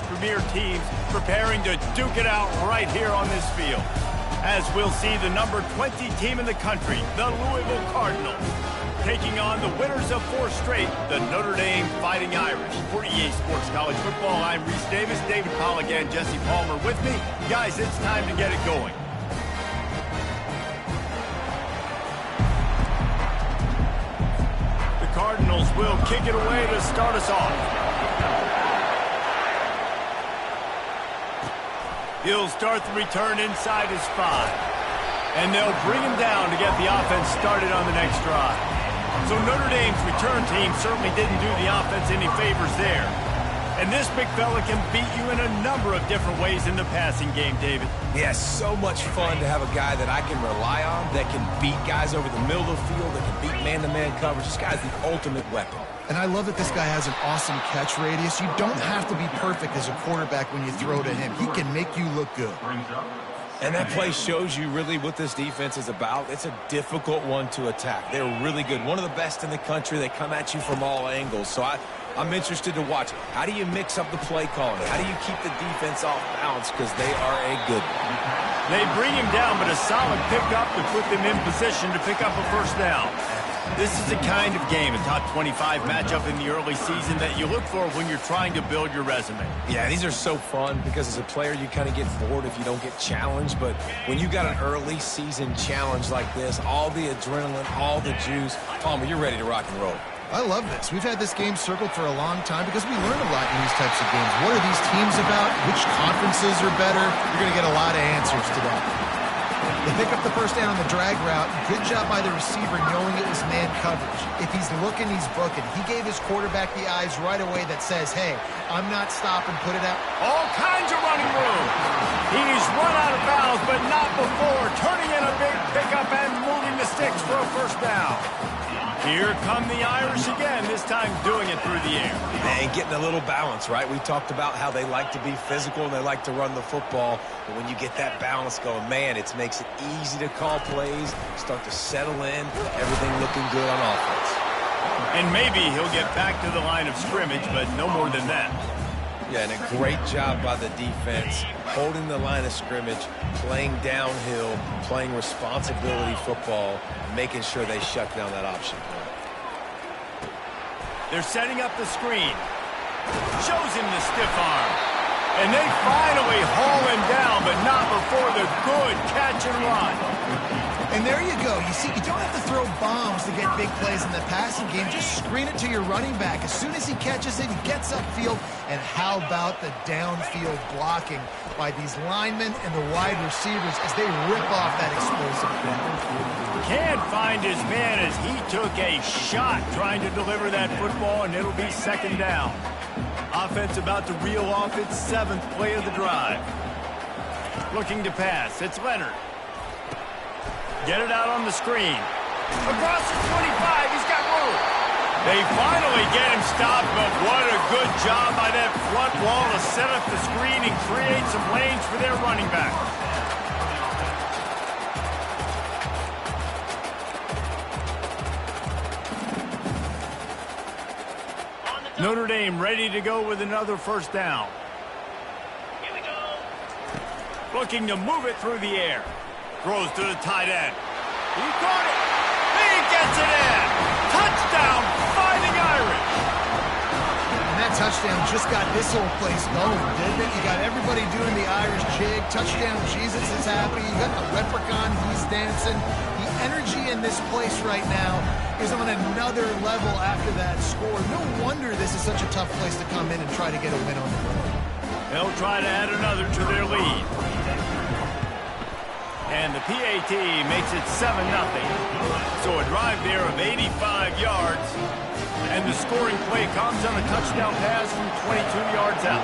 NFL's premier teams preparing to duke it out right here on this field. As we'll see the number 20 team in the country, the Louisville Cardinals, taking on the winners of 4 straight, the Notre Dame Fighting Irish. For EA Sports College Football, I'm Reese Davis, David Pollack, and Jesse Palmer with me. Guys, it's time to get it going. The Cardinals will kick it away to start us off. He'll start the return inside his 5. And they'll bring him down to get the offense started on the next drive. So Notre Dame's return team certainly didn't do the offense any favors there. And this big fella can beat you in a number of different ways in the passing game, David. Yeah, so much fun to have a guy that I can rely on, that can beat guys over the middle of the field, that can beat man-to-man coverage. This guy's the ultimate weapon. And I love that this guy has an awesome catch radius. You don't have to be perfect as a quarterback when you throw to him. He can make you look good. And that play shows you really what this defense is about. It's a difficult one to attack. They're really good. One of the best in the country. They come at you from all angles. So I'm interested to watch. How do you mix up the play calling? How do you keep the defense off balance? Because they are a good one. They bring him down, but a solid pickup to put them in position to pick up a first down. This is the kind of game, a top 25 matchup in the early season, that you look for when you're trying to build your resume. Yeah, these are so fun because as a player, you kind of get bored if you don't get challenged. But when you got an early season challenge like this, all the adrenaline, all the juice, Palmer, you're ready to rock and roll. I love this. We've had this game circled for a long time because we learn a lot in these types of games. What are these teams about? Which conferences are better? You're going to get a lot of answers to that. They pick up the first down on the drag route. Good job by the receiver knowing it was man coverage. If he's looking, he's booking. He gave his quarterback the eyes right away that says, hey, I'm not stopping, put it out. All kinds of running room. He's run out of bounds, but not before. Turning in a big pickup and moving the sticks for a first down. Here come the Irish again, this time doing it through the air. And getting a little balance, right? We talked about how they like to be physical and they like to run the football. But when you get that balance going, man, it makes it easy to call plays, start to settle in, everything looking good on offense. And maybe he'll get back to the line of scrimmage, but no more than that. Yeah, and a great job by the defense, holding the line of scrimmage, playing downhill, playing responsibility football, making sure they shut down that option. They're setting up the screen. Shows him the stiff arm. And they finally haul him down, but not before the good catch and run. And there you go. You see, you don't have to throw bombs to get big plays in the passing game. Just screen it to your running back. As soon as he catches it, he gets upfield. And how about the downfield blocking by these linemen and the wide receivers as they rip off that explosive play. Can't find his man as he took a shot trying to deliver that football, and it'll be second down. Offense about to reel off its 7th play of the drive. Looking to pass. It's Leonard. Get it out on the screen. Across the 25, he's got room. They finally get him stopped, but what a good job by that front wall to set up the screen and create some lanes for their running back. Notre Dame ready to go with another first down. Here we go. Looking to move it through the air. Throws to the tight end. He caught it. He gets it in. Touchdown, Fighting Irish. And that touchdown just got this whole place going, didn't it? You got everybody doing the Irish jig. Touchdown, Jesus is happy. You got the leprechaun, he's dancing. The energy in this place right now is on another level after that score. No wonder this is such a tough place to come in and try to get a win on the road. They'll try to add another to their lead. And the PAT makes it 7-0. So a drive there of 85 yards. And the scoring play comes on a touchdown pass from 22 yards out.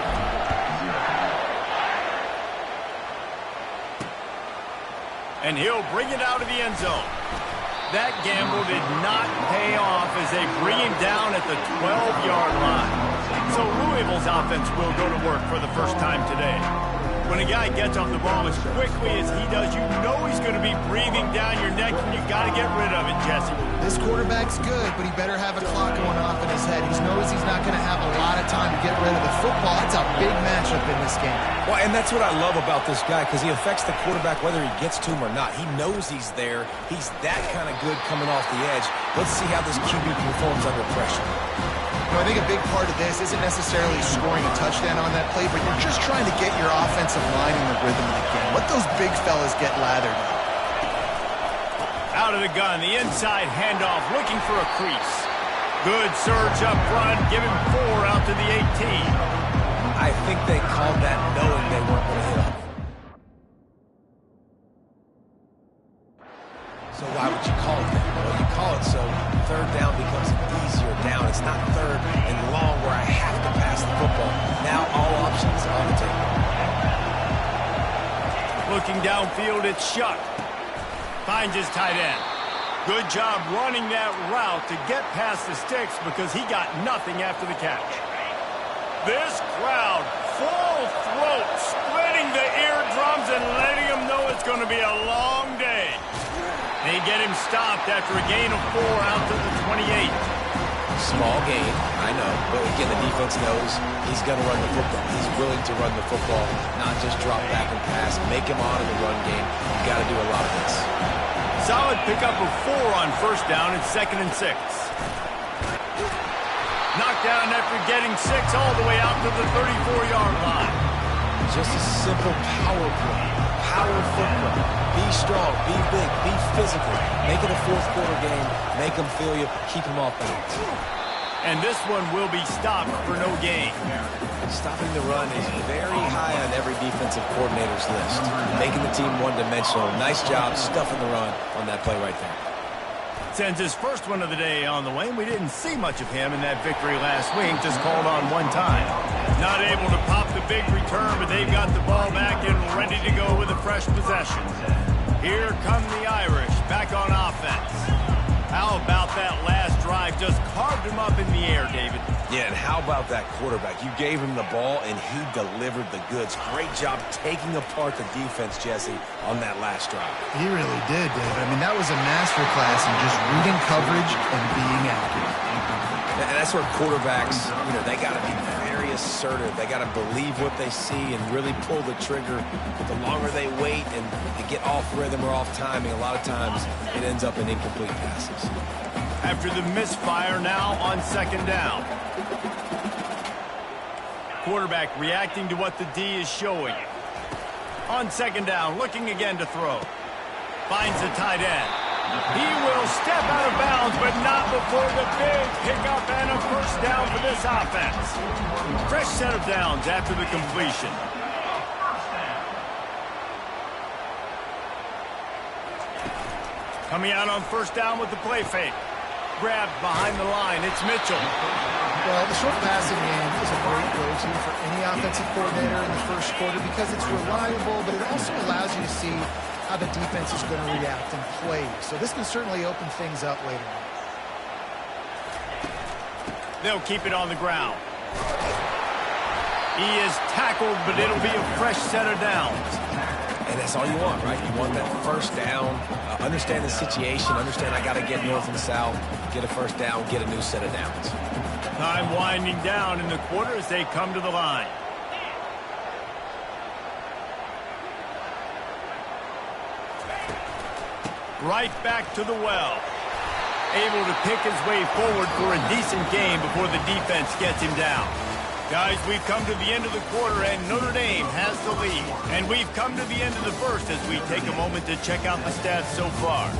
And he'll bring it out of the end zone. That gamble did not pay off as they bring him down at the 12-yard line. So Louisville's offense will go to work for the first time today. When a guy gets off the ball as quickly as he does, you know he's going to be breathing down your neck, and you got to get rid of it, Jesse. This quarterback's good, but he better have a clock going off in his head. He knows he's not going to have a lot of time to get rid of the football. It's a big matchup in this game. Well, and that's what I love about this guy, because he affects the quarterback whether he gets to him or not. He knows he's there. He's that kind of good coming off the edge. Let's see how this QB performs under pressure. I think a big part of this isn't necessarily scoring a touchdown on that play, but you're just trying to get your offensive line in the rhythm of the game. Let those big fellas get lathered up. Out of the gun, the inside handoff, looking for a crease. Good surge up front, give him 4 out to the 18. I think they called that knowing they weren't going to hit him. So why would you call it that? Well, you call it so third down becomes an easier down. It's not third and long where I have to pass the football. Now all options are on the table. Looking downfield, it's Shuck. Finds his tight end. Good job running that route to get past the sticks because he got nothing after the catch. This crowd, full throat, splitting the eardrums and letting them know it's going to be a long day. They get him stopped after a gain of 4 out to the 28. Small gain, I know, but again, the defense knows he's going to run the football. He's willing to run the football, not just drop back and pass, make him honor the run game. You've got to do a lot of this. Solid pickup of 4 on first down and 2nd and 6. Knocked down after getting 6 all the way out to the 34-yard line. Just a simple power play. Power football. Be strong, be big, be physical. Make it a fourth-quarter game. Make them feel you. Keep them off balance. And this one will be stopped for no gain. Stopping the run is very high on every defensive coordinator's list. Making the team one-dimensional. Nice job stuffing the run on that play right there. Sends his first one of the day on the way. We didn't see much of him in that victory last week. Just called on one time. Not able to pop the big return, but they've got the ball back and ready to go with a fresh possession. Here come the Irish back on offense. How about that last drive? Just carved him up in the air, David. Yeah, and how about that quarterback? You gave him the ball, and he delivered the goods. Great job taking apart the defense, Jesse, on that last drive. He really did, David. I mean, that was a masterclass in just reading coverage and being accurate. And that's where quarterbacks, they got to be very assertive. They got to believe what they see and really pull the trigger. But the longer they wait and they get off rhythm or off timing, a lot of times it ends up in incomplete passes. After the misfire, now on 2nd down. Quarterback reacting to what the D is showing. On 2nd down, looking again to throw. Finds the tight end. He will step out of bounds, but not before the big pickup and a first down for this offense. Fresh set of downs after the completion. Coming out on first down with the play fake. Grabbed behind the line. It's Mitchell. Well, the short passing game is a great go-to for any offensive coordinator in the first quarter because it's reliable, but it also allows you to see how the defense is going to react and play. So this can certainly open things up later on. They'll keep it on the ground. He is tackled, but it'll be a fresh set of downs. And that's all you want, right? You want that first down, understand the situation, understand I got to get north and south, get a first down, get a new set of downs. Time winding down in the quarter as they come to the line. Right back to the well. Able to pick his way forward for a decent game before the defense gets him down. Guys, we've come to the end of the quarter, and Notre Dame has the lead. And we've come to the end of the first as we take a moment to check out the stats so far.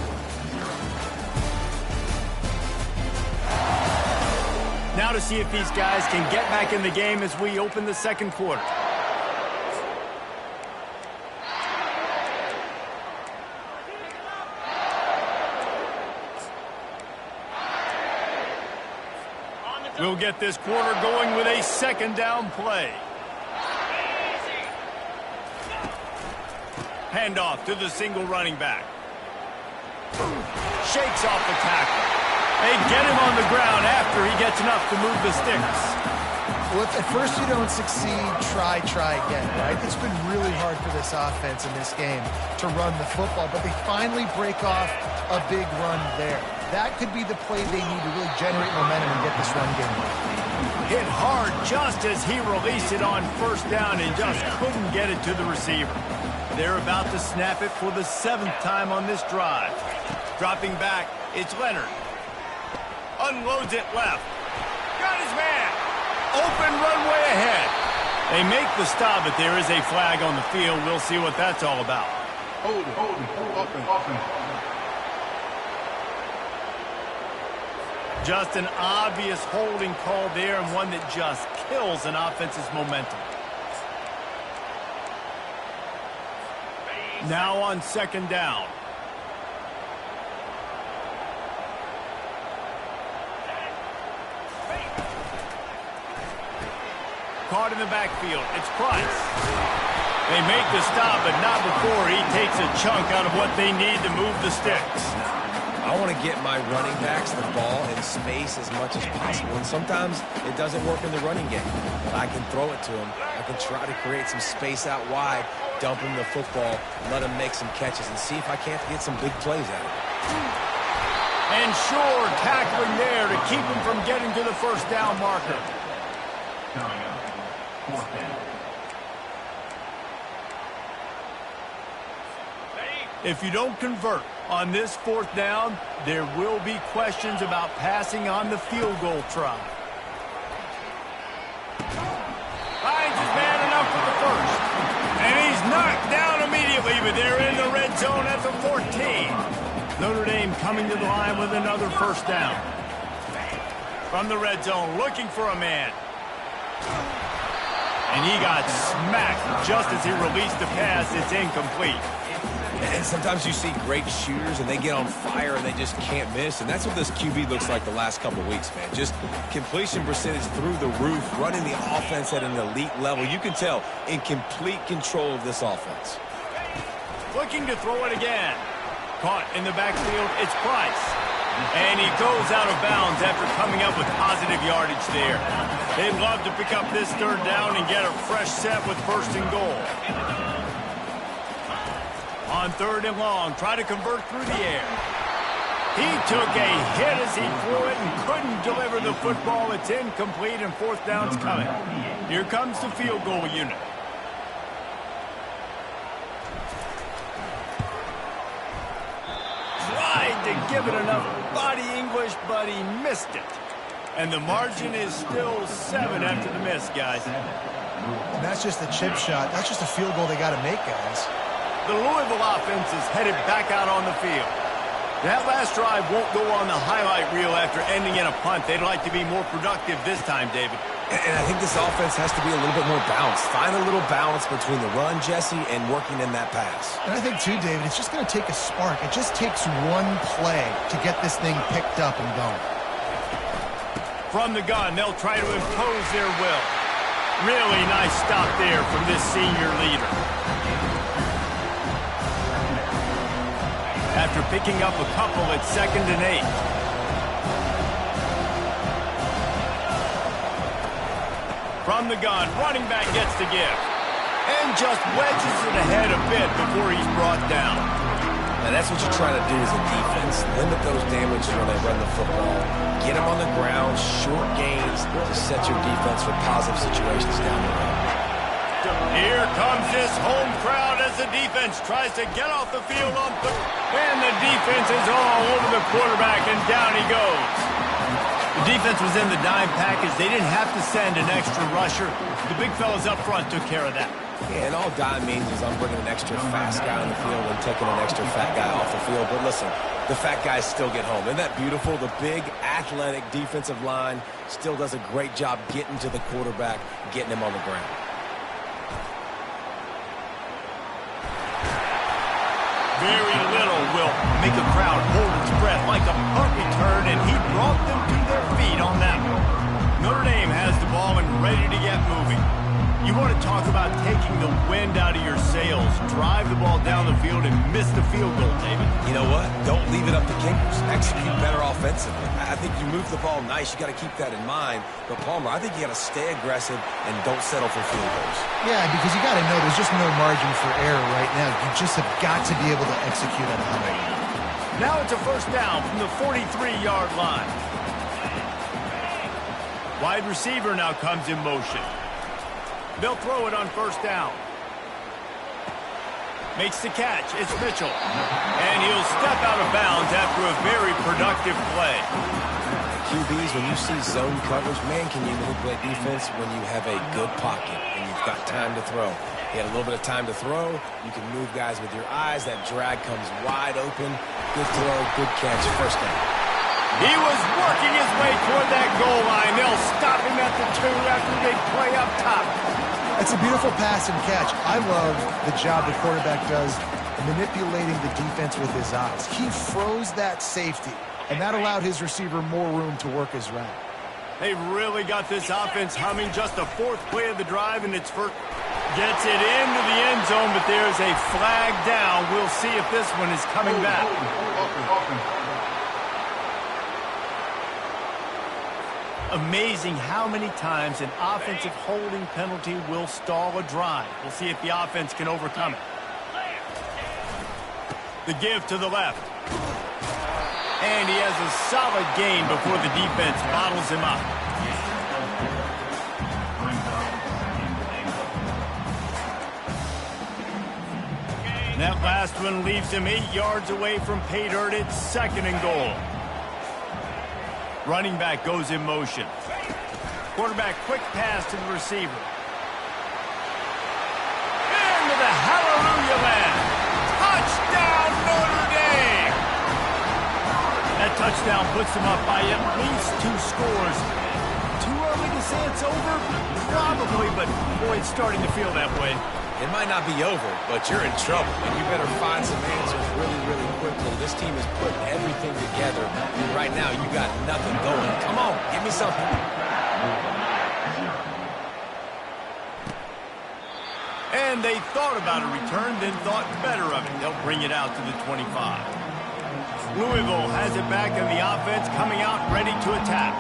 Now to see if these guys can get back in the game as we open the second quarter. We'll get this quarter going with a 2nd down play. Handoff to the single running back. Shakes off the tackle. They get him on the ground after he gets enough to move the sticks. Well, if at first you don't succeed, try again, right? It's been really hard for this offense in this game to run the football, but they finally break off a big run there. That could be the play they need to really generate momentum and get this run game right. Hit hard just as he released it on first down and just couldn't get it to the receiver. They're about to snap it for the 7th time on this drive. Dropping back, it's Leonard. Unloads it left. Got his man. Open runway ahead. They make the stop, but there is a flag on the field. We'll see what that's all about. Hold it. Just an obvious holding call there, and one that just kills an offense's momentum. Now on 2nd down. Caught in the backfield. It's Price. They make the stop, but not before he takes a chunk out of what they need to move the sticks. I want to get my running backs the ball in space as much as possible, and sometimes it doesn't work in the running game. But I can throw it to him. I can try to create some space out wide, dump him the football, let him make some catches, and see if I can't get some big plays out of it. And sure, tackling there to keep him from getting to the first down marker. If you don't convert on this 4th down, there will be questions about passing on the field goal try. Finds his man enough for the first. And he's knocked down immediately, but they're in the red zone at the 14. Notre Dame coming to the line with another first down. From the red zone, looking for a man. And he got smacked just as he released the pass. It's incomplete. And sometimes you see great shooters, and they get on fire, and they just can't miss. And that's what this QB looks like the last couple of weeks, man. Just completion percentage through the roof, running the offense at an elite level. You can tell in complete control of this offense. Looking to throw it again. Caught in the backfield, it's Price. And he goes out of bounds after coming up with positive yardage there. They'd love to pick up this 3rd down and get a fresh set with 1st and goal. On 3rd and long, try to convert through the air. He took a hit as he threw it and couldn't deliver the football. It's incomplete, and 4th down's coming. Here comes the field goal unit. Tried to give it enough body English, but he missed it. And the margin is still 7 after the miss, guys. And that's just a chip shot. That's just a field goal they got to make, guys. The Louisville offense is headed back out on the field. That last drive won't go on the highlight reel after ending in a punt. They'd like to be more productive this time, David. And I think this offense has to be a little bit more balanced. Find a little balance between the run, Jesse, and working in that pass. And I think, too, David, it's just going to take a spark. It just takes one play to get this thing picked up and going. From the gun, they'll try to impose their will. Really nice stop there from this senior leader. After picking up a couple, it's 2nd and 8. From the gun, running back gets the give. And just wedges it ahead a bit before he's brought down. Now that's what you're trying to do as a defense. Limit those damages when they run the football. Get them on the ground, short gains to set your defense for positive situations down the road. Here comes this home crowd as the defense tries to get off the field on third. And the defense is all over the quarterback, and down he goes. The defense was in the dime package. They didn't have to send an extra rusher. The big fellas up front took care of that. Yeah, and all dime means is I'm bringing an extra fast guy on the field and taking an extra fat guy off the field. But listen, the fat guys still get home. Isn't that beautiful? The big, athletic defensive line still does a great job getting to the quarterback, getting him on the ground. Very little will make a crowd hold its breath like a punt return, and he brought them to their feet on that one. Notre Dame has the ball and ready to get moving. You want to talk about taking the wind out of your sails. Drive the ball down the field and miss the field goal, David. You know what? Don't leave it up to kickers. Execute better offensively. I think you move the ball nice. You got to keep that in mind. But, Palmer, I think you got to stay aggressive and don't settle for field goals. Yeah, because you got to know there's just no margin for error right now. You just have got to be able to execute at a high level. Now it's a first down from the 43-yard line. Wide receiver now comes in motion. They'll throw it on first down. Makes the catch. It's Mitchell. And he'll step out of bounds after a very productive play. QBs, when you see zone coverage, man, can you manipulate defense when you have a good pocket and you've got time to throw. He had a little bit of time to throw. You can move guys with your eyes. That drag comes wide open. Good throw, good catch, first down. He was working his way toward that goal line. They'll stop him at the 2 after a big play up top. It's a beautiful pass and catch. I love the job the quarterback does manipulating the defense with his eyes. He froze that safety, and that allowed his receiver more room to work his route. They've really got this offense humming. Just the 4th play of the drive, and it's for gets it into the end zone, but there's a flag down. We'll see if this one is coming back. Amazing how many times an offensive holding penalty will stall a drive. We'll see if the offense can overcome it. The give to the left. And he has a solid gain before the defense bottles him up. And that last one leaves him 8 yards away from pay dirt. It's 2nd and goal. Running back goes in motion. Quarterback quick pass to the receiver. Into the hallelujah land. Touchdown Notre Dame! That touchdown puts them up by at least 2 scores. Too early to say it's over? Probably, but boy, it's starting to feel that way. It might not be over, but you're in trouble, and you better find some answers really, really quickly. This team is putting everything together, and right now you got nothing going. Come on, give me something. And they thought about a return, then thought better of it. They'll bring it out to the 25. Louisville has it back in the offense, coming out ready to attack.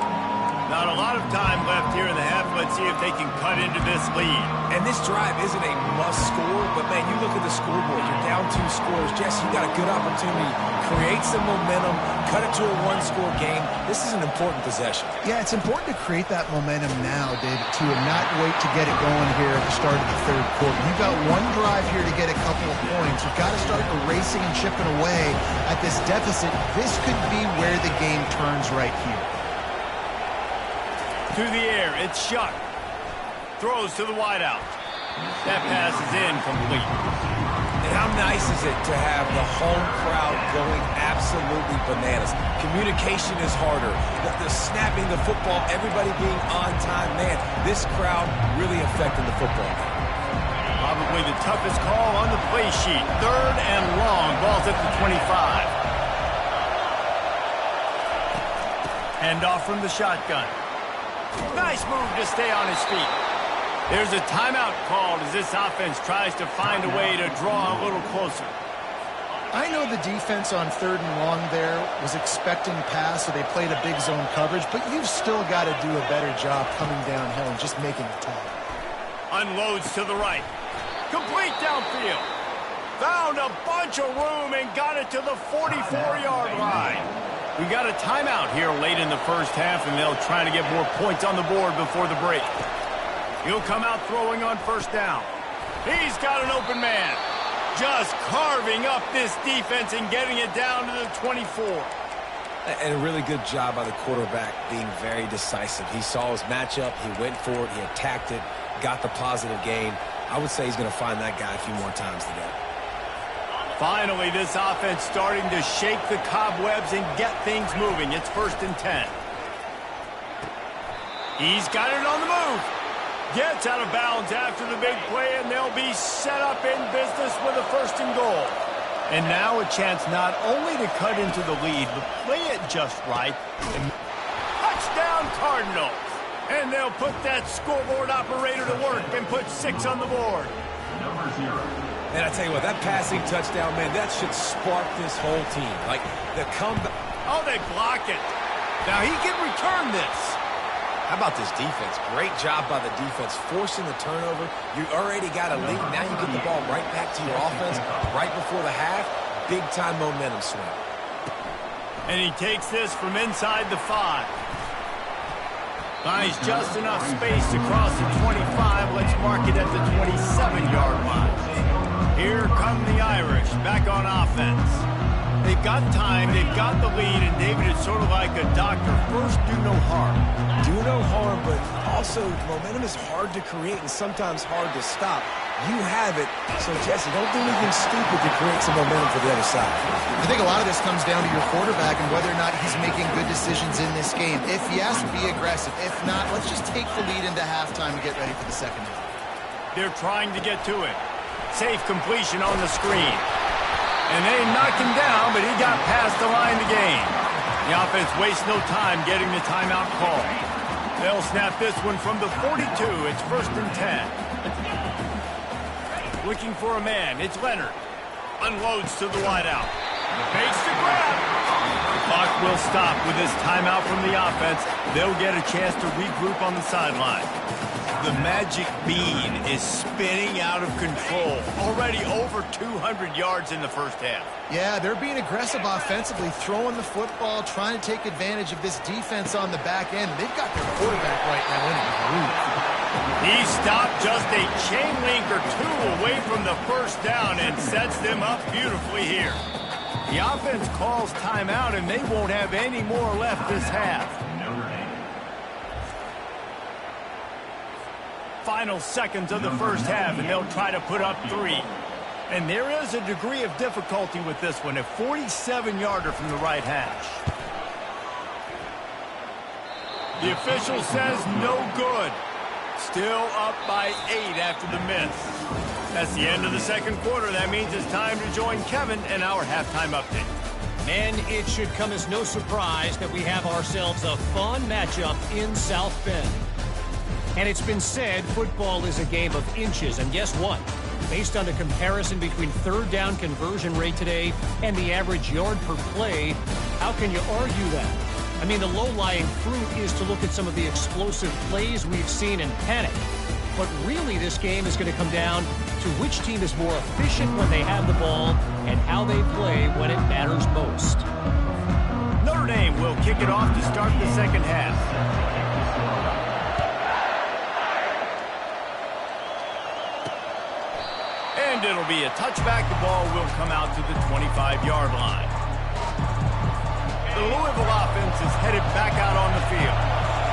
Not a lot of time left here in the half. Let's see if they can cut into this lead. And this drive isn't a must score, but, man, you look at the scoreboard. You're down 2 scores. Jesse, you got a good opportunity. Create some momentum. Cut it to a 1-score game. This is an important possession. Yeah, it's important to create that momentum now, David, too, and not wait to get it going here at the start of the 3rd quarter. You've got 1 drive here to get a couple of points. You've got to start erasing and chipping away at this deficit. This could be where the game turns right here. To the air, it's Shuck. Throws to the wideout. That pass is incomplete. And how nice is it to have the home crowd going absolutely bananas? Communication is harder. The snapping the football, everybody being on time. Man, this crowd really affecting the football game. Probably the toughest call on the play sheet. 3rd and long. Ball's at the 25. Hand off from the shotgun. Nice move to stay on his feet. There's a timeout called as this offense tries to find a way to draw a little closer. I know the defense on 3rd and long there was expecting pass, so they played a big zone coverage, but you've still got to do a better job coming downhill and just making a tackle. Unloads to the right. Complete downfield. Found a bunch of room and got it to the 44-yard line. We got a timeout here late in the first half, and they'll try to get more points on the board before the break. He'll come out throwing on first down. He's got an open man. Just carving up this defense and getting it down to the 24. And a really good job by the quarterback being very decisive. He saw his matchup. He went for it. He attacked it. Got the positive gain. I would say he's going to find that guy a few more times today. Finally, this offense starting to shake the cobwebs and get things moving. It's 1st and 10. He's got it on the move. Gets out of bounds after the big play, and they'll be set up in business with a 1st and goal. And now a chance not only to cut into the lead, but play it just right. And touchdown, Cardinals. And they'll put that scoreboard operator to work and put 6 on the board. And I tell you what, that passing touchdown, man, that should spark this whole team. Like, the comeback. Oh, they block it. Now he can return this. How about this defense? Great job by the defense, forcing the turnover. You already got a lead. Now you get the ball right back to your offense right before the half. Big-time momentum swing. And he takes this from inside the 5. Finds just enough space to cross the 25. Let's mark it at the 27-yard line. Here come the Irish back on offense. They've got time, they've got the lead, and David, it's sort of like a doctor. First, do no harm. Do no harm, but also momentum is hard to create and sometimes hard to stop. You have it, so Jesse, don't do anything stupid to create some momentum for the other side. I think a lot of this comes down to your quarterback and whether or not he's making good decisions in this game. If yes, be aggressive. If not, let's just take the lead into halftime and get ready for the second half. They're trying to get to it. Safe completion on the screen. And they knocked him down, but he got past the line to gain. The offense wastes no time getting the timeout call. They'll snap this one from the 42. It's 1st and 10. Looking for a man. It's Leonard. Unloads to the wideout. Fakes the grab. The clock will stop with this timeout from the offense. They'll get a chance to regroup on the sideline. The magic bean is spinning out of control. Already over 200 yards in the first half. Yeah, they're being aggressive offensively, throwing the football, trying to take advantage of this defense on the back end. They've got their quarterback right now in a groove. He stopped just a chain link or 2 away from the first down and sets them up beautifully here. The offense calls timeout, and they won't have any more left this half. Final seconds of the first half, and they'll try to put up 3. And there is a degree of difficulty with this one, a 47-yarder from the right hash. The official says no good. Still up by 8 after the miss. That's the end of the second quarter. That means it's time to join Kevin and our halftime update. And it should come as no surprise that we have ourselves a fun matchup in South Bend. And it's been said football is a game of inches. And guess what? Based on a comparison between third down conversion rate today and the average yard per play, how can you argue that? I mean, the low-lying fruit is to look at some of the explosive plays we've seen and panic. But really, this game is going to come down to which team is more efficient when they have the ball and how they play when it matters most. Notre Dame will kick it off to start the second half. And it'll be a touchback. The ball will come out to the 25-yard line. The Louisville offense is headed back out on the field.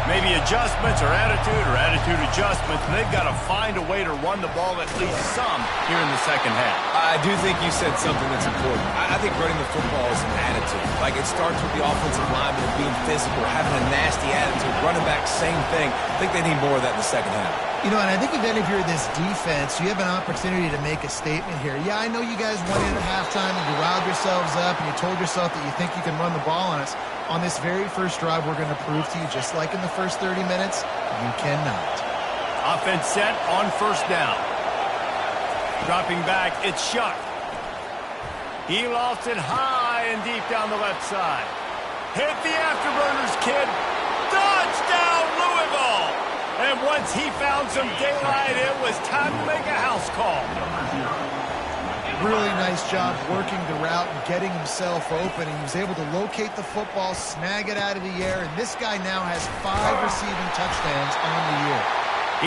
Maybe adjustments or attitude adjustments. They've got to find a way to run the ball at least some here in the second half. I do think you said something that's important. I think running the football is an attitude. Like, it starts with the offensive lineman being physical, having a nasty attitude. Running back, same thing. I think they need more of that in the second half. You know, and I think even if you're this defense, you have an opportunity to make a statement here. Yeah, I know you guys went in at halftime and you riled yourselves up and you told yourself that you think you can run the ball on us. On this very first drive, we're going to prove to you, just like in the first 30 minutes, you cannot. Offense set on first down. Dropping back, it's Shuck. He lost it high and deep down the left side. Hit the afterburners, kid. Touchdown, Louisville! And once he found some daylight, it was time to make a house call. Really nice job working the route and getting himself open. He was able to locate the football, snag it out of the air, and this guy now has 5 receiving touchdowns on the year.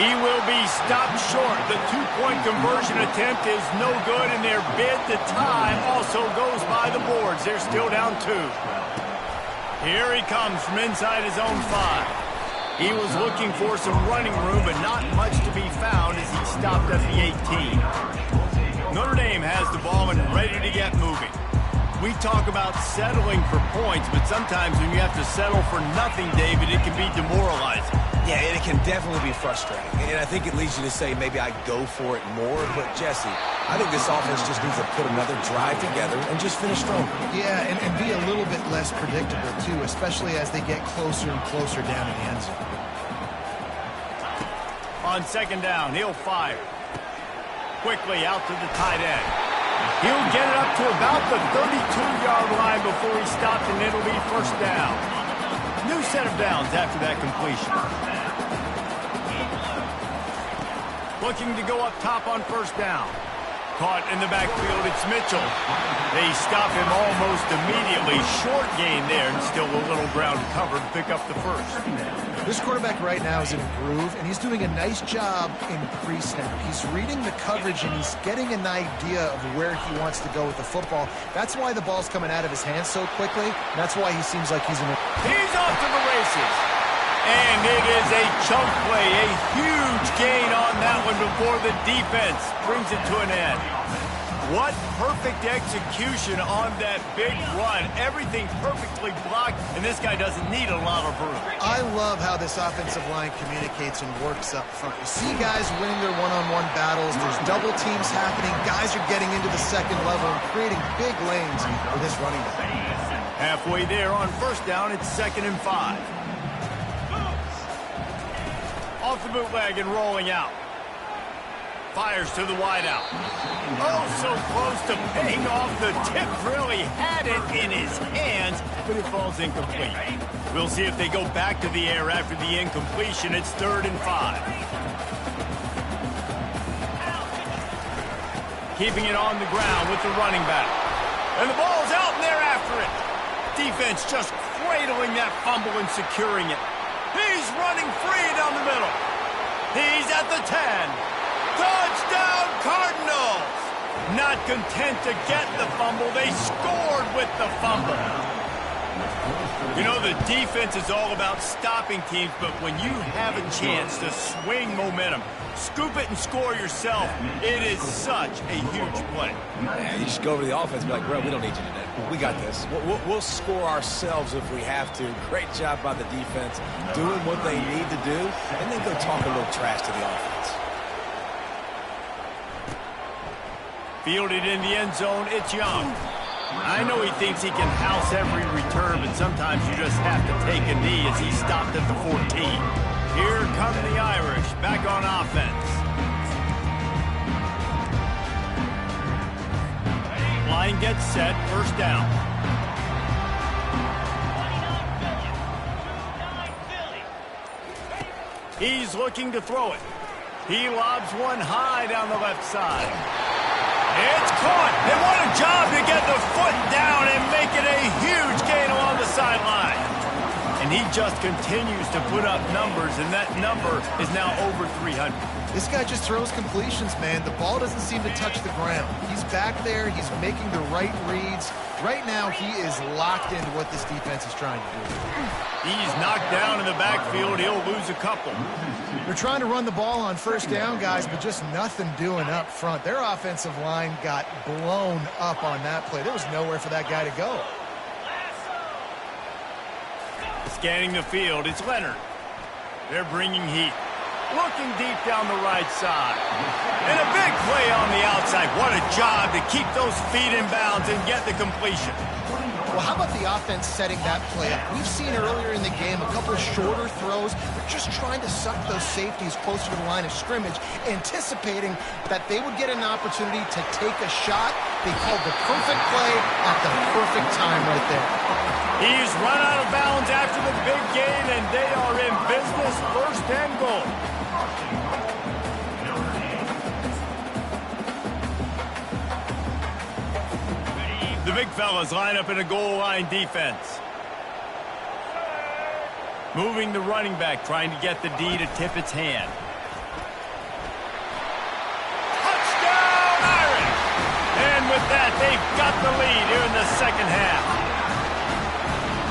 He will be stopped short. The 2-point conversion attempt is no good, and their bid to tie also goes by the boards. They're still down 2. Here he comes from inside his own 5. He was looking for some running room, but not much to be found as he stopped at the 18. Notre Dame has the ball and ready to get moving. We talk about settling for points, but sometimes when you have to settle for nothing, David, it can be demoralizing. Yeah, and it can definitely be frustrating. And I think it leads you to say maybe I go for it more. But, Jesse, I think this offense just needs to put another drive together and just finish strong. Yeah, and be a little bit less predictable, too, especially as they get closer and closer down in the end zone. On second down, he'll fire. Quickly out to the tight end. He'll get it up to about the 32-yard line before he stopped, and it'll be first down. New set of downs after that completion. Looking to go up top on first down. Caught in the backfield, it's Mitchell. They stop him almost immediately. Short gain there, and still a little ground covered to pick up the first. This quarterback right now is in a groove, and he's doing a nice job in pre-snap. He's reading the coverage, and he's getting an idea of where he wants to go with the football. That's why the ball's coming out of his hands so quickly, and that's why he seems like he's in a... He's off to the races. And it is a chunk play, a huge gain on that one before the defense brings it to an end. What perfect execution on that big run. Everything perfectly blocked, and this guy doesn't need a lot of room. I love how this offensive line communicates and works up front. You see guys winning their one-on-one battles. There's double teams happening. Guys are getting into the second level and creating big lanes for this running back. Halfway there on first down, it's 2nd and 5. Off the bootleg and rolling out. Fires to the wideout. Oh, so close to paying off. The tip really had it in his hands, but it falls incomplete. We'll see if they go back to the air after the incompletion. It's 3rd and 5. Keeping it on the ground with the running back. And the ball's out, and they're after it. Defense just cradling that fumble and securing it. He's running free down the middle. He's at the 10. Touchdown, Cardinals! Not content to get the fumble, they scored with the fumble. You know, the defense is all about stopping teams, but when you have a chance to swing momentum, scoop it and score yourself, it is such a huge play. Yeah, you just go over to the offense and be like, bro, we don't need you today. We got this. We'll score ourselves if we have to. Great job by the defense, doing what they need to do, and then go talk a little trash to the offense. Fielded in the end zone, it's Young. I know he thinks he can house every return, but sometimes you just have to take a knee as he stopped at the 14. Here come the Irish, back on offense. Line gets set, first down. He's looking to throw it. He lobs one high down the left side. It's caught. And what a job to get the foot down and make it a huge gain along the sideline. And he just continues to put up numbers, and that number is now over 300. This guy just throws completions, man. The ball doesn't seem to touch the ground. He's back there. He's making the right reads. Right now, he is locked into what this defense is trying to do. He's knocked down in the backfield. He'll lose a couple. They're trying to run the ball on first down, guys, but just nothing doing up front. Their offensive line got blown up on that play. There was nowhere for that guy to go. Scanning the field, it's Leonard. They're bringing heat. Looking deep down the right side. And a big play on the outside. What a job to keep those feet in bounds and get the completion. Well, how about the offense setting that play up? We've seen earlier in the game a couple of shorter throws. They're just trying to suck those safeties closer to the line of scrimmage, anticipating that they would get an opportunity to take a shot. They called the perfect play at the perfect time right there. He's run out of bounds after the big gain, and they are in business, 1st and goal. The big fellas line up in a goal line defense. Moving the running back, trying to get the D to tip its hand. Touchdown, Irish! And with that, they've got the lead here in the second half.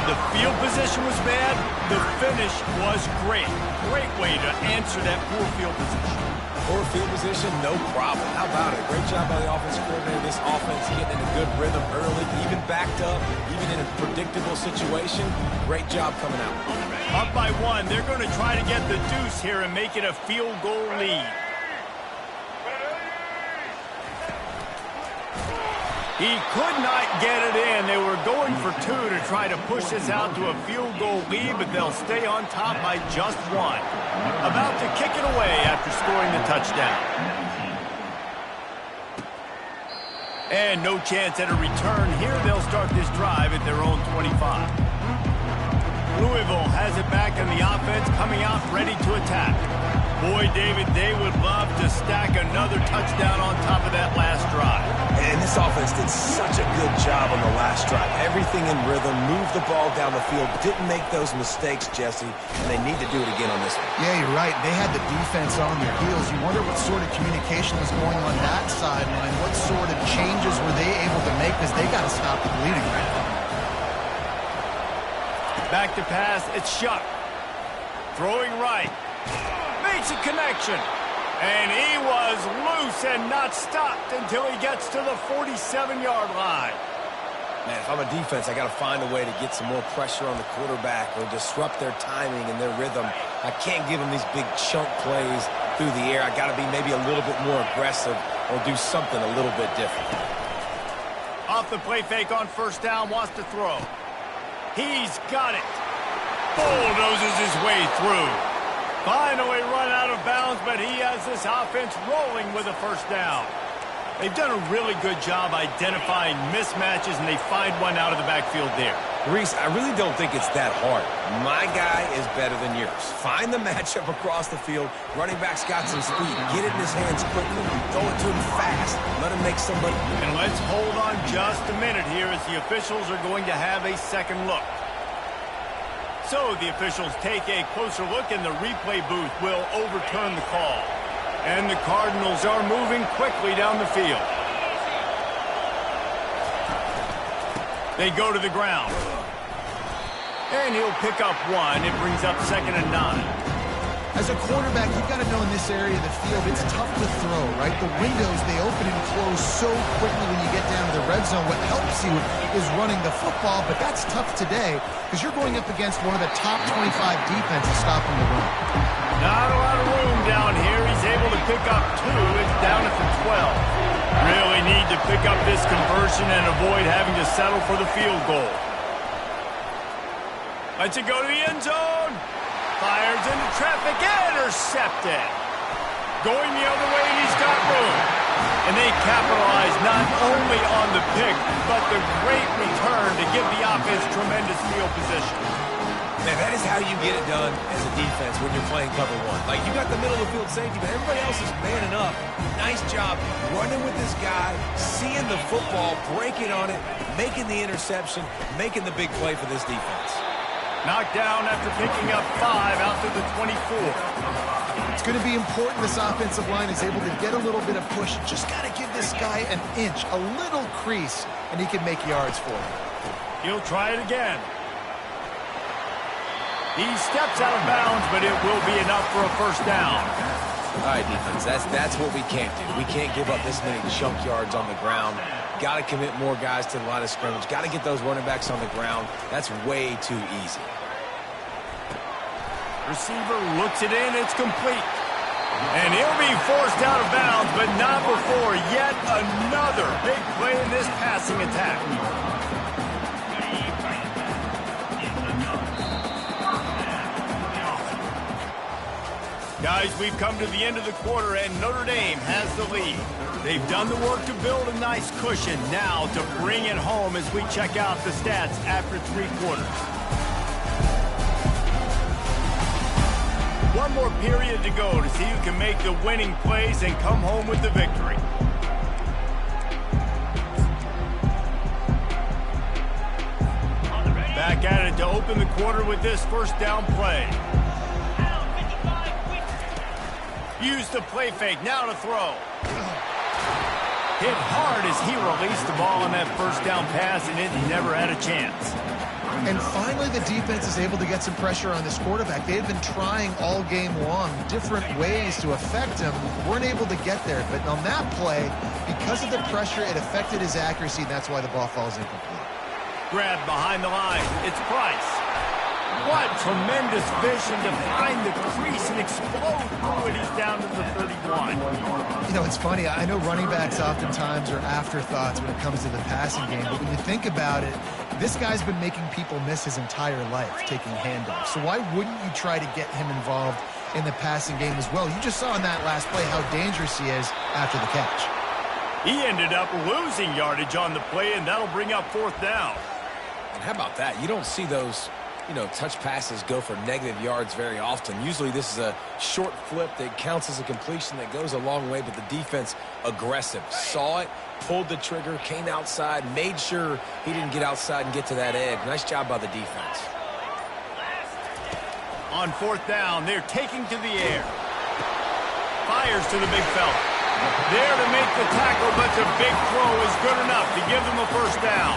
The field position was bad. The finish was great. Great way to answer that poor field position. Poor field position, no problem. How about it? Great job by the offensive coordinator. This offense getting in a good rhythm early, even backed up, even in a predictable situation. Great job coming out. Up by 1. They're going to try to get the deuce here and make it a field goal lead. He could not get it in. They were going for two to try to push this out to a field goal lead, but they'll stay on top by just one. About to kick it away after scoring the touchdown. And no chance at a return here. They'll start this drive at their own 25. Louisville has it back in the offense, coming out ready to attack. Boy, David, they would love to stack another touchdown on top of that last drive. And this offense did such a good job on the last drive. Everything in rhythm, moved the ball down the field, didn't make those mistakes, Jesse, and they need to do it again on this one. Yeah, you're right. They had the defense on their heels. You wonder what sort of communication was going on that sideline. What sort of changes were they able to make because they got to stop the bleeding right now. Back to pass, it's Shuck. Throwing right. Makes a connection. And he was loose and not stopped until he gets to the 47-yard line. Man, if I'm a defense, I got to find a way to get some more pressure on the quarterback or disrupt their timing and their rhythm. I can't give them these big chunk plays through the air. I got to be maybe a little bit more aggressive or do something a little bit different. Off the play fake on first down, wants to throw. He's got it. Bulldozes his way through. Finally run out of bounds, but he has this offense rolling with a first down. They've done a really good job identifying mismatches, and they find one out of the backfield there. Reese, I really don't think it's that hard. My guy is better than yours. Find the matchup across the field. Running back's got some speed. Get it in his hands quickly. Throw it to him fast. Let him make somebody. And let's hold on just a minute here as the officials are going to have a second look. So the officials take a closer look, and the replay booth will overturn the call. And the Cardinals are moving quickly down the field. They go to the ground. And he'll pick up one. It brings up 2nd and 9. As a quarterback, you've got to know in this area of the field, it's tough to throw, right? The windows, they open and close so quickly when you get down to the red zone. What helps you is running the football, but that's tough today because you're going up against one of the top 25 defenses stopping the run. Not a lot of room down here. He's able to pick up 2. It's down at the 12. Really need to pick up this conversion and avoid having to settle for the field goal. Lets it go to the end zone. Fires into traffic, intercepted. Going the other way, and he's got room. And they capitalize not only on the pick, but the great return to give the offense tremendous field position. Man, that is how you get it done as a defense when you're playing cover one. Like, you got the middle of the field safety, but everybody else is manning up. Nice job running with this guy, seeing the football, breaking on it, making the interception, making the big play for this defense. Knocked down after picking up 5 out to the 24. It's going to be important this offensive line is able to get a little bit of push. Just got to give this guy an inch, a little crease, and he can make yards for him. He'll try it again. He steps out of bounds, but it will be enough for a first down. All right, defense, that's what we can't do. We can't give up this many chunk yards on the ground. Got to commit more guys to the line of scrimmage. Got to get those running backs on the ground. That's way too easy. Receiver looks it in. It's complete. And he'll be forced out of bounds, but not before yet another big play in this passing attack. Guys, we've come to the end of the quarter, and Notre Dame has the lead. They've done the work to build a nice cushion. Now to bring it home as we check out the stats after 3 quarters. One more period to go to see who can make the winning plays and come home with the victory. Back at it to open the quarter with this first down play. Use the play fake, now to throw. Hit hard as he released the ball on that first down pass, and it never had a chance. And finally, the defense is able to get some pressure on this quarterback. They had been trying all game long different ways to affect him. Weren't able to get there. But on that play, because of the pressure, it affected his accuracy, and that's why the ball falls incomplete. Grabbed behind the line. It's Price. What tremendous vision to find the crease and explode through it. He's down to the 31. You know, it's funny. I know running backs oftentimes are afterthoughts when it comes to the passing game, but when you think about it, this guy's been making people miss his entire life taking handoffs. So why wouldn't you try to get him involved in the passing game as well? You just saw in that last play how dangerous he is after the catch. He ended up losing yardage on the play, and that'll bring up 4th down. And how about that? You don't see those, touch passes go for negative yards very often. Usually this is a short flip that counts as a completion that goes a long way, but the defense aggressive. Saw it, pulled the trigger, came outside, made sure he didn't get outside and get to that edge. Nice job by the defense. On 4th down, they're taking to the air. Fires to the big fella. There to make the tackle, but the big throw is good enough to give them a 1st down.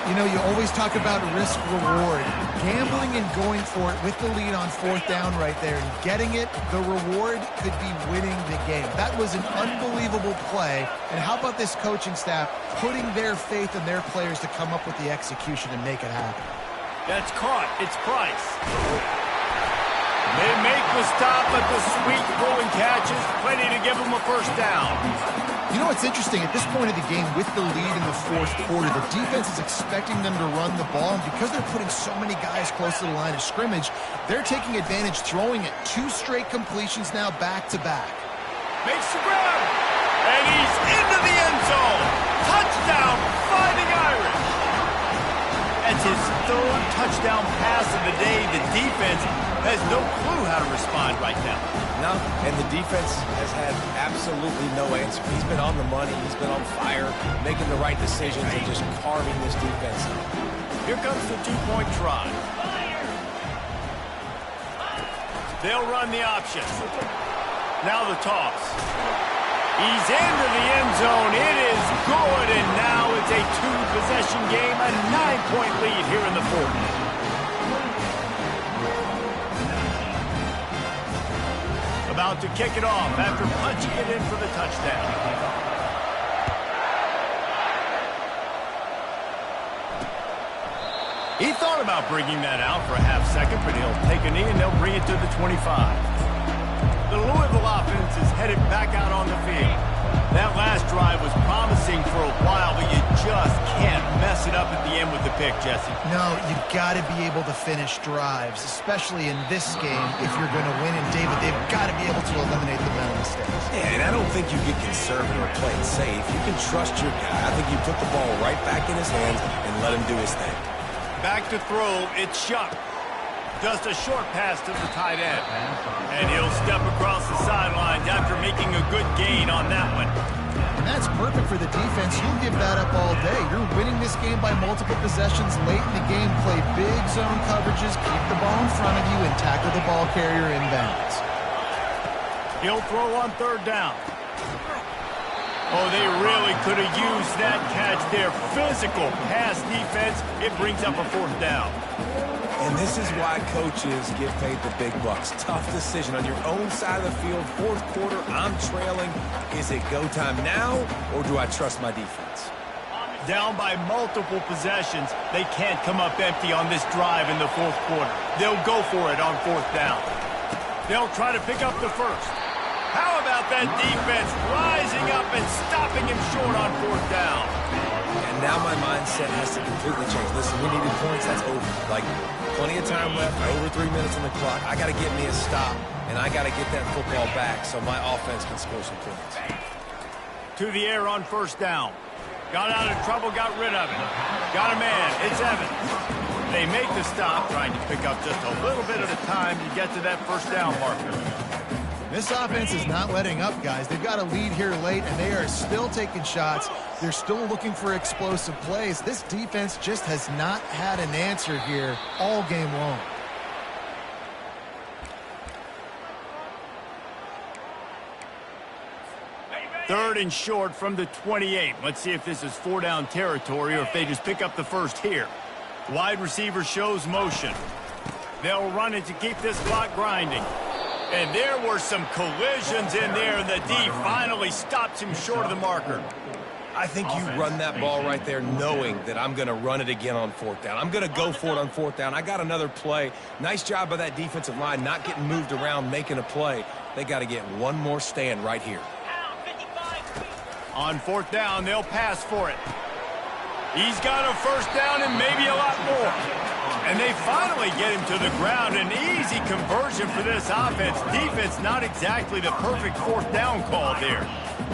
You know, you always talk about risk-reward. Gambling and going for it with the lead on 4th down right there and getting it, the reward could be winning the game. That was an unbelievable play. And how about this coaching staff putting their faith in their players to come up with the execution and make it happen? That's caught. It's Price. They make the stop, but the sweet throwing catch is plenty to give them a 1st down. You know what's interesting? At this point of the game, with the lead in the 4th quarter, the defense is expecting them to run the ball, and because they're putting so many guys close to the line of scrimmage, they're taking advantage, throwing it. 2 straight completions now back-to-back. Makes the grab, and he's into the end zone. Touchdown, Fighting Irish. That's his 3rd touchdown pass of the day. The defense has no clue how to respond right now. No, and the defense has had absolutely no answer. He's been on the money. He's been on fire, making the right decisions and just carving this defense up. Here comes the 2-point try. They'll run the option. Now the toss. He's into the end zone. It is good, and now it's a 2-possession game, a 9-point lead here in the 4th. About to kick it off after punching it in for the touchdown. He thought about bringing that out for a half second, but he'll take a knee and they'll bring it to the 25. The Louisville offense is headed back out on the field. That last drive was promising for a while, but you just can't mess it up at the end with the pick, Jesse. No, you've got to be able to finish drives, especially in this game if you're going to win. And, David, they've got to be able to eliminate the mental mistakes. Yeah, and I don't think you get conservative or play it safe. You can trust your guy. I think you put the ball right back in his hands and let him do his thing. Back to throw, it's Shuck. Just a short pass to the tight end. And he'll step across the sidelines after making a good gain on that one. And that's perfect for the defense. You'll give that up all day. You're winning this game by multiple possessions late in the game. Play big zone coverages, keep the ball in front of you, and tackle the ball carrier inbounds. He'll throw on 3rd down. Oh, they really could have used that catch there. Physical pass defense. It brings up a 4th down. And this is why coaches get paid the big bucks. Tough decision on your own side of the field. 4th quarter, I'm trailing. Is it go time now, or do I trust my defense? Down by multiple possessions. They can't come up empty on this drive in the 4th quarter. They'll go for it on 4th down. They'll try to pick up the 1st. How about that defense rising up and stopping him short on 4th down? And now my mindset has to completely change. Listen, we needed points. That's over. Like, plenty of time left, over 3 minutes on the clock. I got to get me a stop, and I got to get that football back so my offense can score some points. To the air on 1st down. Got out of trouble, got rid of it. Got a man. It's Evans. They make the stop, trying to pick up just a little bit at a time to get to that 1st down marker. This offense is not letting up, guys. They've got a lead here late, and they are still taking shots. They're still looking for explosive plays. This defense just has not had an answer here all game long. Third and short from the 28. Let's see if this is 4-down territory or if they just pick up the 1st here. Wide receiver shows motion. They'll run it to keep this clock grinding. And there were some collisions in there, and the D finally stops him short of the marker. I think you run that ball right there knowing that I'm going to run it again on fourth down. I'm going to go for it on fourth down. I got another play. Nice job by that defensive line, not getting moved around, making a play. They got to get one more stand right here. On fourth down, they'll pass for it. He's got a first down and maybe a lot more. And they finally get him to the ground. An easy conversion for this offense. Defense not exactly the perfect fourth down call there.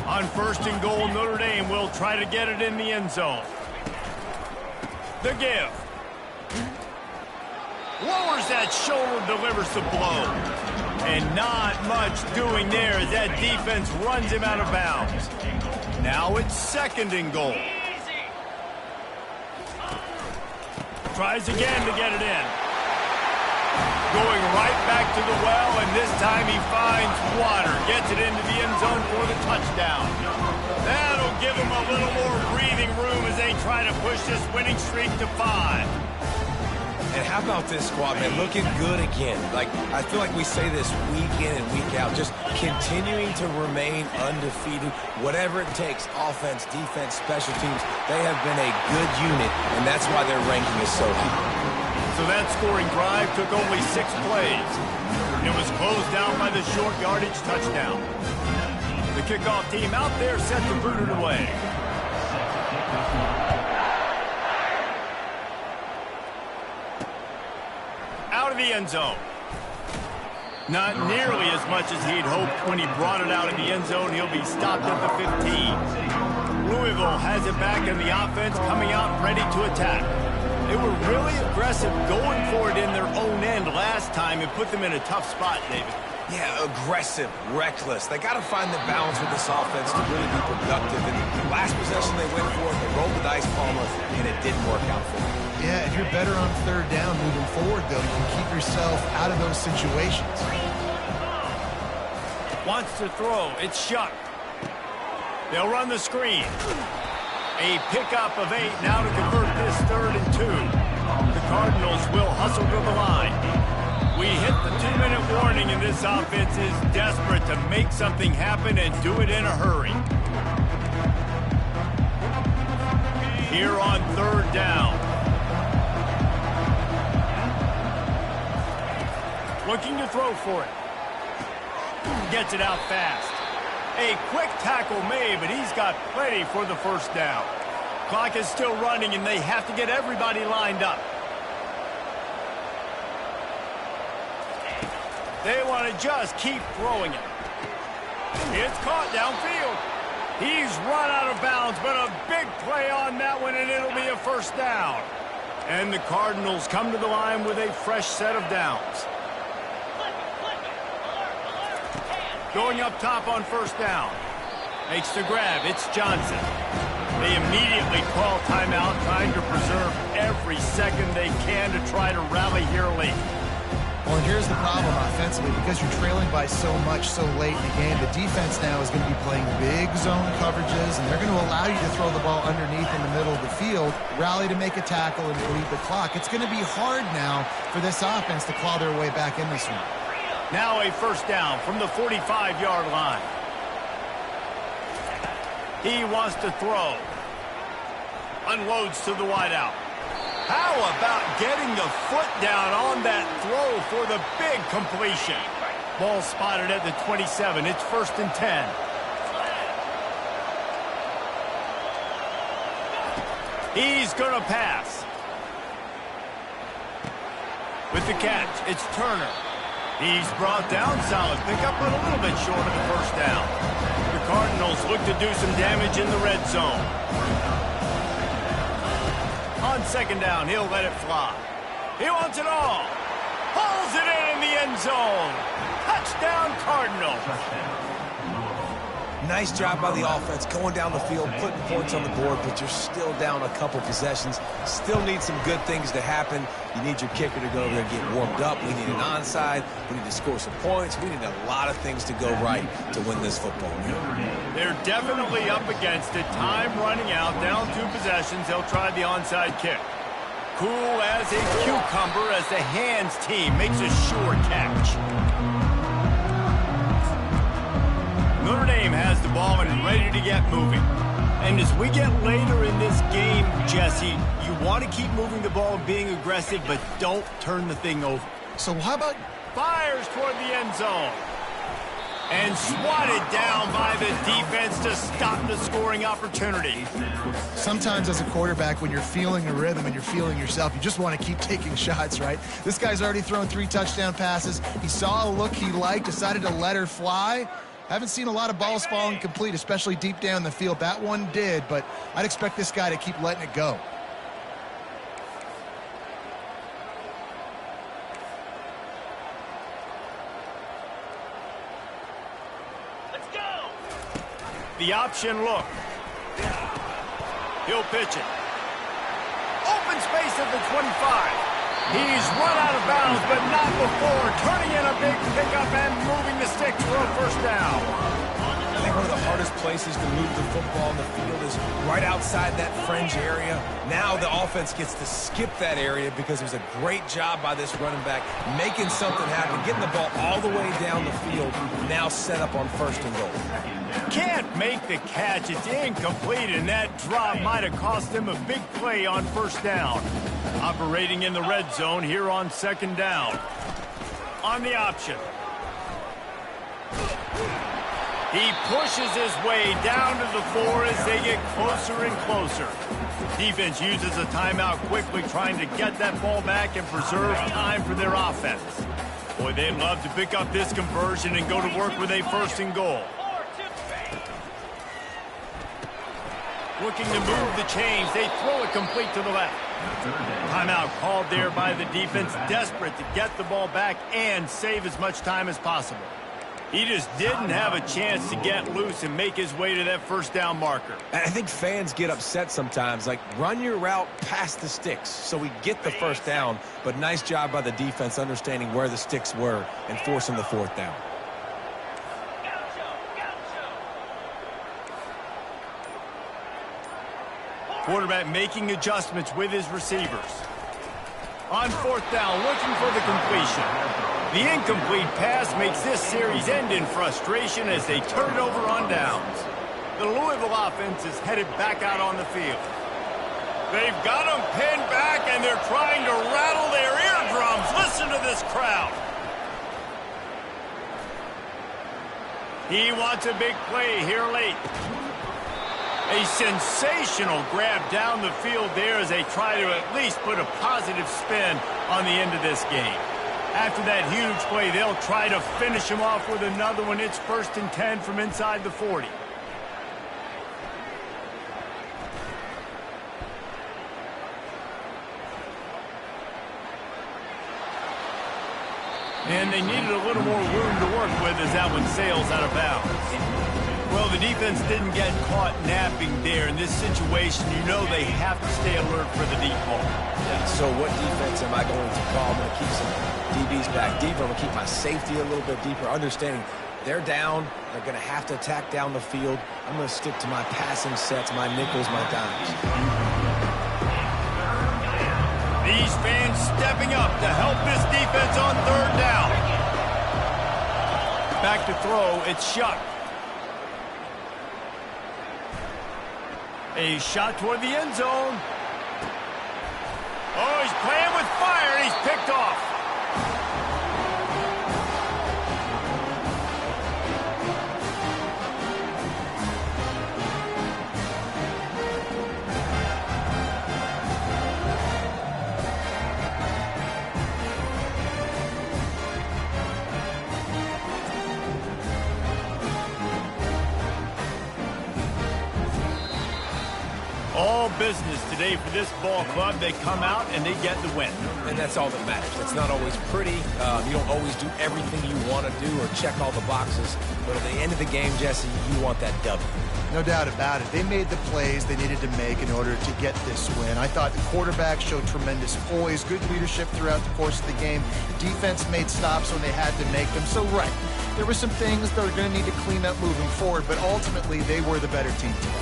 On first and goal, Notre Dame will try to get it in the end zone. The give. Lowers that shoulder, delivers the blow. And not much doing there as that defense runs him out of bounds. Now it's second and goal. Tries again to get it in. Going right back to the well, and this time he finds water. Gets it into the end zone for the touchdown. That'll give him a little more breathing room as they try to push this winning streak to 5. And how about this squad, man? Looking good again. I feel like we say this week in and week out, just continuing to remain undefeated. Whatever it takes, offense, defense, special teams, they have been a good unit, and that's why their ranking is so high. So that scoring drive took only 6 plays. It was closed down by the short yardage touchdown. The kickoff team out there set to boot it away. Out of the end zone. Not nearly as much as he'd hoped when he brought it out of the end zone. He'll be stopped at the 15. Louisville has it back, and the offense coming out ready to attack. They were really aggressive going for it in their own end last time and put them in a tough spot, David. Yeah, aggressive, reckless. They got to find the balance with this offense to really be productive. And the last possession they went for it, they rolled the dice, Palmer, and it didn't work out for them. Yeah, if you're better on third down moving forward, though, you can keep yourself out of those situations. Wants to throw. It's Shuck. They'll run the screen. A pickup of 8 now to convert this 3rd and 2. The Cardinals will hustle to the line. We hit the 2-minute warning, and this offense is desperate to make something happen and do it in a hurry. Here on 3rd down. Looking to throw for it. Gets it out fast. A quick tackle made, but he's got plenty for the first down. Clock is still running, and they have to get everybody lined up. They want to just keep throwing it. It's caught downfield. He's run out of bounds, but a big play on that one, and it'll be a first down. And the Cardinals come to the line with a fresh set of downs. Going up top on first down. Makes the grab. It's Johnson. They immediately call timeout, trying to preserve every second they can to try to rally here late. Well, and here's the problem offensively. Because you're trailing by so much so late in the game, the defense now is going to be playing big zone coverages, and they're going to allow you to throw the ball underneath in the middle of the field, rally to make a tackle, and bleed the clock. It's going to be hard now for this offense to claw their way back in this one. Now a first down from the 45-yard line. He wants to throw. Unloads to the wideout. How about getting the foot down on that throw for the big completion? Ball spotted at the 27. It's 1st and 10. He's going to pass. With the catch, it's Turner. He's brought down, solid pickup, but a little bit short of the first down. The Cardinals look to do some damage in the red zone. On second down, he'll let it fly. He wants it all. Pulls it in the end zone. Touchdown, Cardinals. Nice job by the offense going down the field, putting points on the board, but you're still down a couple possessions. Still need some good things to happen. You need your kicker to go over there and get warmed up. We need an onside. We need to score some points. We need a lot of things to go right to win this football game. They're definitely up against it. Time running out, down 2 possessions. They'll try the onside kick. Cool as a cucumber as the hands team makes a sure catch. Notre Dame has the ball and ready to get moving. And as we get later in this game, Jesse, you want to keep moving the ball and being aggressive, but don't turn the thing over. So how about... Fires toward the end zone. And swatted down by the defense to stop the scoring opportunity. Sometimes as a quarterback, when you're feeling a rhythm and you're feeling yourself, you just want to keep taking shots, right? This guy's already thrown 3 touchdown passes. He saw a look he liked, decided to let her fly. Haven't seen a lot of balls falling complete, especially deep down the field. That one did, but I'd expect this guy to keep letting it go. The option look. He'll pitch it. Open space at the 25. He's run out of bounds, but not before. Turning in a big pickup and moving the sticks for a first down. I think one of the hardest places to move the football in the field is right outside that fringe area. Now the offense gets to skip that area because it was a great job by this running back making something happen, getting the ball all the way down the field, now set up on 1st and goal. Can't make the catch. It's incomplete, and that drop might have cost them a big play on 1st down. Operating in the red zone here on 2nd down. On the option. He pushes his way down to the 4 as they get closer and closer. Defense uses a timeout quickly, trying to get that ball back and preserve time for their offense. Boy, they'd love to pick up this conversion and go to work with a 1st and goal. Looking to move the chains. They throw it complete to the left. Timeout called there by the defense, desperate to get the ball back and save as much time as possible. He just didn't have a chance to get loose and make his way to that 1st down marker. And I think fans get upset sometimes, like run your route past the sticks so we get the 1st down, but nice job by the defense understanding where the sticks were and forcing the 4th down. Quarterback making adjustments with his receivers. On 4th down, looking for the completion. The incomplete pass makes this series end in frustration as they turn it over on downs. The Louisville offense is headed back out on the field. They've got them pinned back, and they're trying to rattle their eardrums. Listen to this crowd. He wants a big play here late. A sensational grab down the field there as they try to at least put a positive spin on the end of this game. After that huge play, they'll try to finish him off with another one. It's 1st and 10 from inside the 40. And they needed a little more room to work with as that one sails out of bounds. Well, the defense didn't get caught napping there. In this situation, you know they have to stay alert for the deep ball. Yeah, so what defense am I going to call? I'm going to keep some DBs back deeper. I'm going to keep my safety a little bit deeper, understanding they're down. They're going to have to attack down the field. I'm going to stick to my passing sets, my nickels, my dimes. These fans stepping up to help this defense on 3rd down. Back to throw, it's Shuck. A shot toward the end zone. Oh, he's playing with fire, and he's picked off. All business today for this ball club. They come out and they get the win. And that's all that matters. It's not always pretty. You don't always do everything you want to do or check all the boxes. But at the end of the game, Jesse, you want that W. No doubt about it. They made the plays they needed to make in order to get this win. I thought the quarterback showed tremendous poise, good leadership throughout the course of the game. Defense made stops when they had to make them. So, right, there were some things that are going to need to clean up moving forward, but ultimately they were the better team today.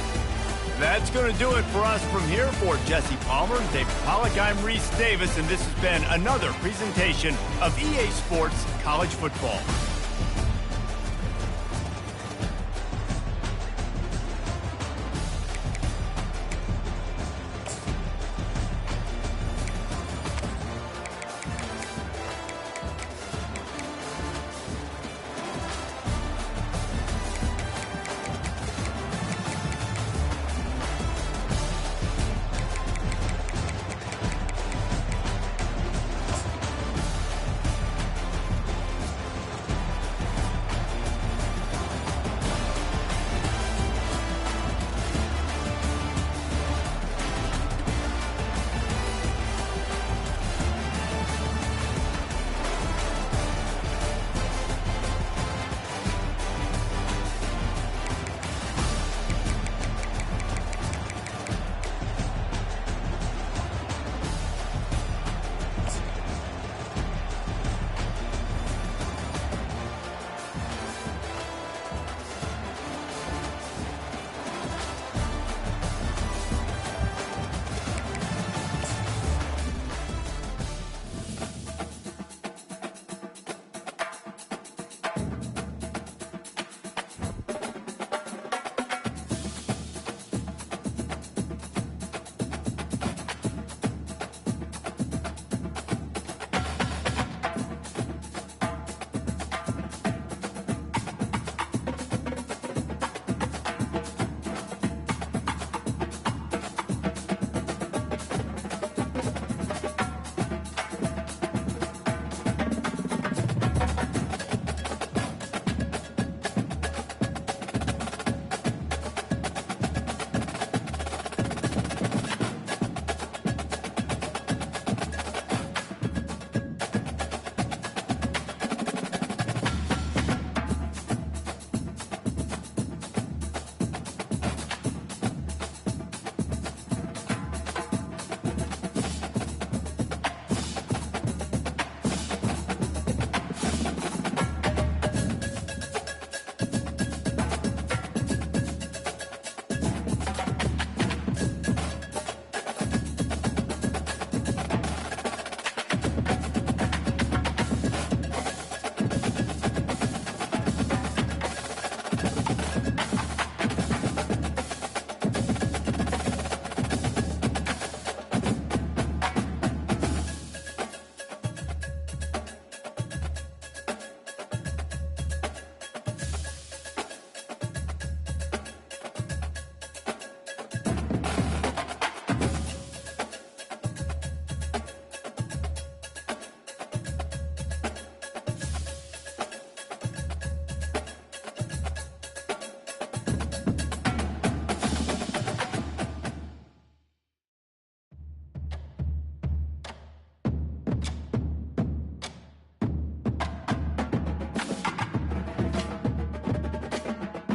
That's going to do it for us from here. For Jesse Palmer, Dave Pollack, I'm Reese Davis, and this has been another presentation of EA Sports College Football.